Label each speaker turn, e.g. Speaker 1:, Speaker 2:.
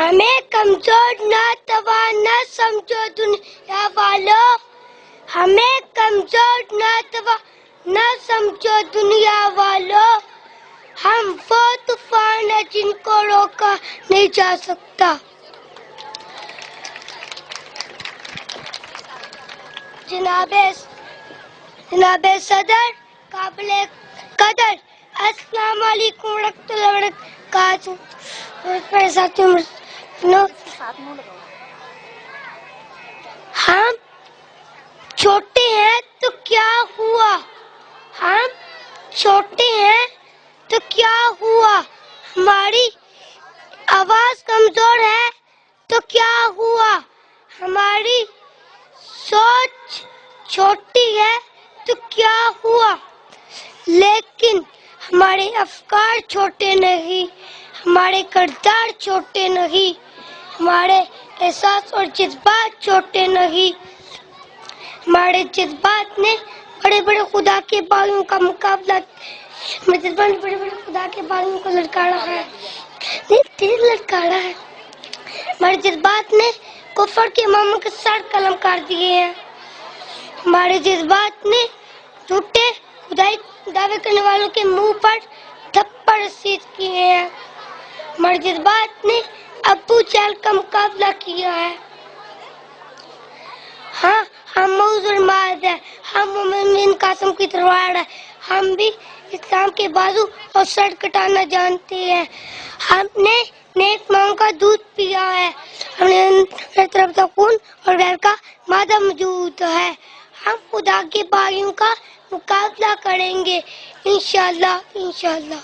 Speaker 1: ہمیں کمزور ناتوان نہ سمجھو دنیا والوں، ہمیں کمزور ناتوان نہ سمجھو دنیا والوں، ہم وہ طوفان ہیں جن کو روکا نہیں جا سکتا۔ جناب صدر، قابل قدر، السلام علیکم ورحمۃ اللہ وبرکاتہ۔ میرے ساتھیوں، ہم چھوٹے ہیں تو کیا ہوا، ہم چھوٹے ہیں تو کیا ہوا، ہماری آواز کمزور ہے تو کیا ہوا، ہماری سوچ چھوٹی ہے تو کیا ہوا، لیکن ہمارے افکار چھوٹے نہیں، ہمارے کردار چھوٹے نہیں، ہمارے احساس اور جذبات چھوٹے نہیں۔ ہمارے جذبات نے بڑے بڑے خدا کے باغیوں کا مقابلہ، ہمارے جذبات نے بڑے بڑے خدا کے باغیوں کو للکارا ہے، تیر للکارا ہے۔ ہمارے جذبات نے کفر کے اماموں کے سر قلم کر دیے ہیں، ہمارے جذبات نے جھوٹے خدائی دعوے کرنے والوں کے منہ پر تھپڑ رسید کیے ہیں، ہمارے جذبات نے ابو جہل کا مقابلہ کیا ہے۔ ہاں، ہم موز اور ماز ہیں، ہم مومن قاسم کی تلوار ہے، ہم بھی اسلام کے بازو اور سر کٹانا جانتے ہیں، ہم نے نیک ماں کا دودھ پیا ہے، ہم نے ہر طرف سے خون اور غیر کا مادہ موجود ہے، ہم خدا کے باغیوں کا مقابلہ کریں گے انشاءاللہ انشاءاللہ۔